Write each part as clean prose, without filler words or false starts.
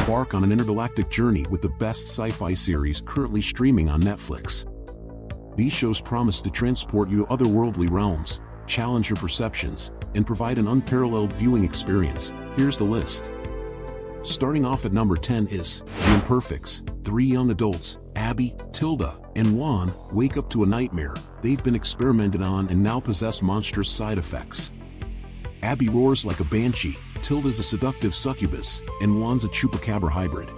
embark on an intergalactic journey with the best sci-fi series currently streaming on Netflix. These shows promise to transport you to otherworldly realms, challenge your perceptions, and provide an unparalleled viewing experience. Here's the list. Starting off at number 10 is The Imperfects. Three young adults, Abby, Tilda, and Juan, wake up to a nightmare they've been experimented on and now possess monstrous side effects. Abby roars like a banshee, Tilda's a seductive succubus, and Juan's a chupacabra hybrid.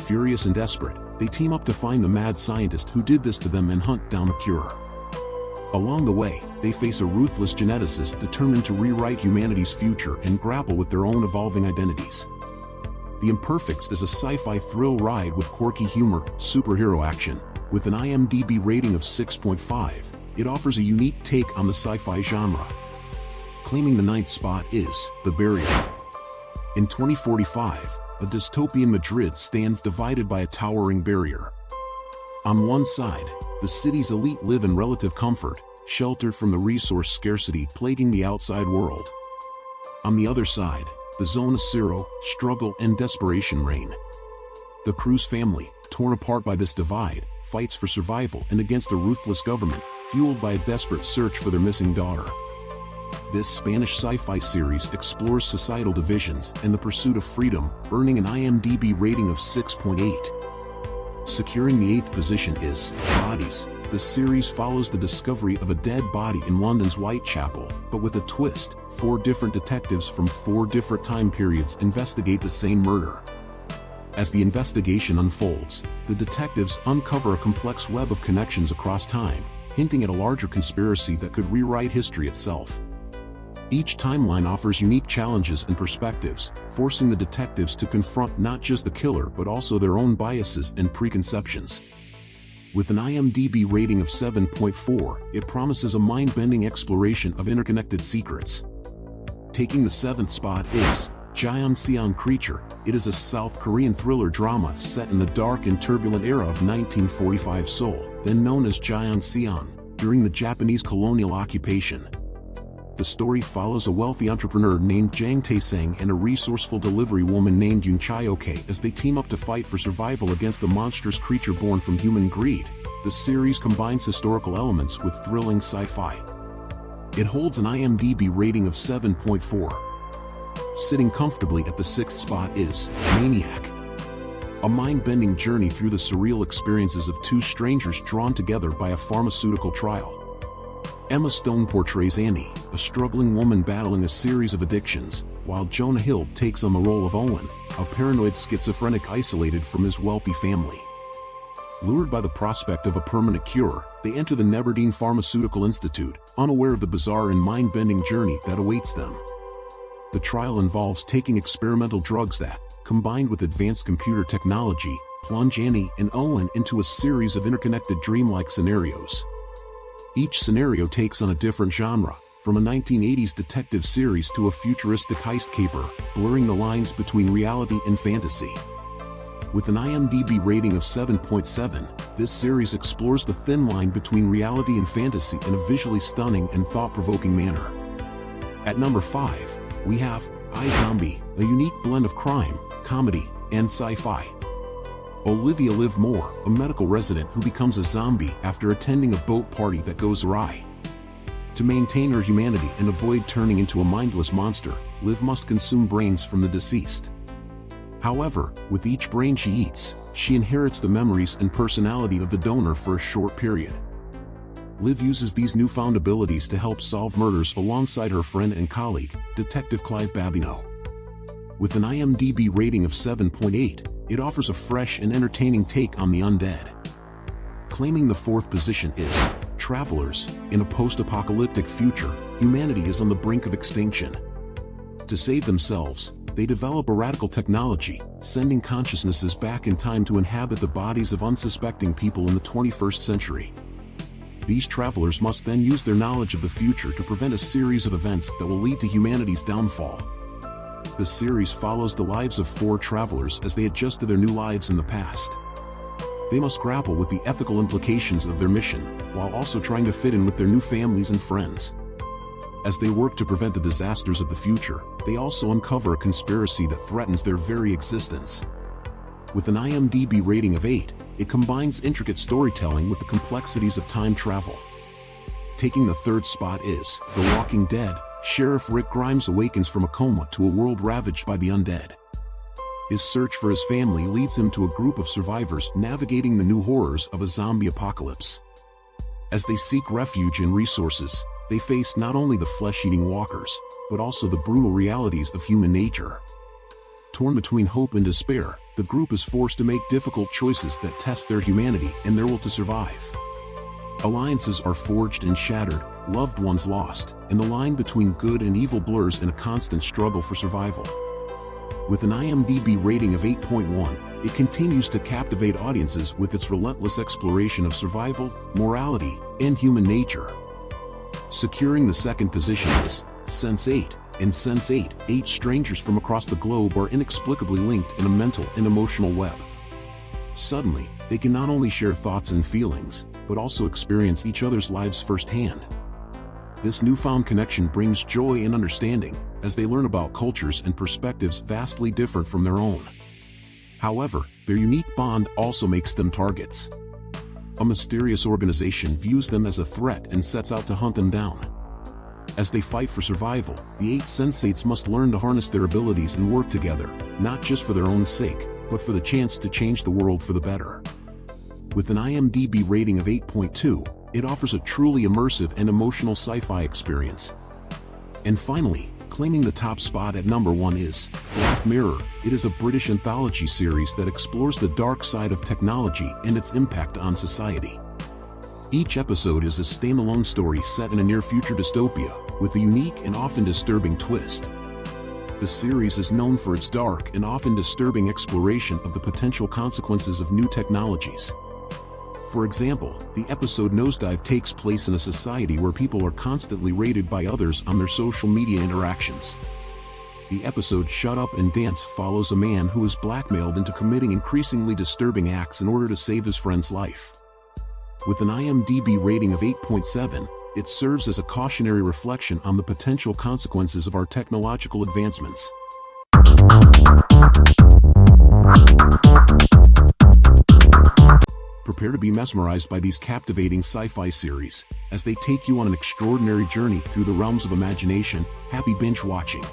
Furious and desperate, they team up to find the mad scientist who did this to them and hunt down the cure. Along the way, they face a ruthless geneticist determined to rewrite humanity's future and grapple with their own evolving identities. The Imperfects is a sci-fi thrill ride with quirky humor, superhero action. With an IMDb rating of 6.5, it offers a unique take on the sci-fi genre. Claiming the 9th spot is The Barrier. In 2045, a dystopian Madrid stands divided by a towering barrier. On one side, the city's elite live in relative comfort, sheltered from the resource scarcity plaguing the outside world. On the other side, the Zona Cero, struggle and desperation reign. The Cruz family, torn apart by this divide, fights for survival and against a ruthless government, fueled by a desperate search for their missing daughter. This Spanish sci-fi series explores societal divisions and the pursuit of freedom, earning an IMDb rating of 6.8. Securing the 8th position is Bodies. The series follows the discovery of a dead body in London's Whitechapel, but with a twist. 4 different detectives from 4 different time periods investigate the same murder. As the investigation unfolds, the detectives uncover a complex web of connections across time, hinting at a larger conspiracy that could rewrite history itself. Each timeline offers unique challenges and perspectives, forcing the detectives to confront not just the killer but also their own biases and preconceptions. With an IMDb rating of 7.4, it promises a mind-bending exploration of interconnected secrets. Taking the 7th spot is Gianan Creature. It is a South Korean thriller drama set in the dark and turbulent era of 1945 Seoul, then known as Gianan, during the Japanese colonial occupation. The story follows a wealthy entrepreneur named Jang Tae-sang and a resourceful delivery woman named Yoon Chae-ok as they team up to fight for survival against a monstrous creature born from human greed. The series combines historical elements with thrilling sci-fi. It holds an IMDb rating of 7.4. Sitting comfortably at the 6th spot is Maniac. A mind-bending journey through the surreal experiences of 2 strangers drawn together by a pharmaceutical trial. Emma Stone portrays Annie, a struggling woman battling a series of addictions, while Jonah Hill takes on the role of Owen, a paranoid schizophrenic isolated from his wealthy family. Lured by the prospect of a permanent cure, they enter the Neberdeen Pharmaceutical Institute, unaware of the bizarre and mind-bending journey that awaits them. The trial involves taking experimental drugs that, combined with advanced computer technology, plunge Annie and Owen into a series of interconnected dreamlike scenarios. Each scenario takes on a different genre, from a 1980s detective series to a futuristic heist caper, blurring the lines between reality and fantasy. With an IMDb rating of 7.7, this series explores the thin line between reality and fantasy in a visually stunning and thought-provoking manner. At number 5, we have iZombie, a unique blend of crime, comedy, and sci-fi. Olivia Livermore, a medical resident who becomes a zombie after attending a boat party that goes awry. To maintain her humanity and avoid turning into a mindless monster, Liv must consume brains from the deceased. However, with each brain she eats, she inherits the memories and personality of the donor for a short period. Liv uses these newfound abilities to help solve murders alongside her friend and colleague, Detective Clive Babineau. With an IMDb rating of 7.8, it offers a fresh and entertaining take on the undead. Claiming the 4th position is Travelers. In a post-apocalyptic future, humanity is on the brink of extinction. To save themselves, they develop a radical technology, sending consciousnesses back in time to inhabit the bodies of unsuspecting people in the 21st century. These travelers must then use their knowledge of the future to prevent a series of events that will lead to humanity's downfall. The series follows the lives of 4 travelers as they adjust to their new lives in the past. They must grapple with the ethical implications of their mission, while also trying to fit in with their new families and friends. As they work to prevent the disasters of the future, they also uncover a conspiracy that threatens their very existence. With an IMDb rating of 8, it combines intricate storytelling with the complexities of time travel. Taking the third spot is The Walking Dead. Sheriff Rick Grimes awakens from a coma to a world ravaged by the undead. His search for his family leads him to a group of survivors navigating the new horrors of a zombie apocalypse. As they seek refuge and resources, they face not only the flesh-eating walkers, but also the brutal realities of human nature. Torn between hope and despair, the group is forced to make difficult choices that test their humanity and their will to survive. Alliances are forged and shattered, loved ones lost, and the line between good and evil blurs in a constant struggle for survival. With an IMDb rating of 8.1, it continues to captivate audiences with its relentless exploration of survival, morality, and human nature. Securing the second position is Sense8. In Sense8, 8 strangers from across the globe are inexplicably linked in a mental and emotional web. Suddenly, they can not only share thoughts and feelings, but also experience each other's lives firsthand. This newfound connection brings joy and understanding, as they learn about cultures and perspectives vastly different from their own. However, their unique bond also makes them targets. A mysterious organization views them as a threat and sets out to hunt them down. As they fight for survival, the 8 Sensates must learn to harness their abilities and work together, not just for their own sake, but for the chance to change the world for the better. With an IMDb rating of 8.2, it offers a truly immersive and emotional sci-fi experience. And finally, claiming the top spot at number 1 is Black Mirror. It is a British anthology series that explores the dark side of technology and its impact on society. Each episode is a standalone story set in a near-future dystopia, with a unique and often disturbing twist. The series is known for its dark and often disturbing exploration of the potential consequences of new technologies. For example, the episode Nosedive takes place in a society where people are constantly rated by others on their social media interactions. The episode Shut Up and Dance follows a man who is blackmailed into committing increasingly disturbing acts in order to save his friend's life. With an IMDb rating of 8.7, it serves as a cautionary reflection on the potential consequences of our technological advancements. Prepare to be mesmerized by these captivating sci-fi series, as they take you on an extraordinary journey through the realms of imagination. Happy binge watching!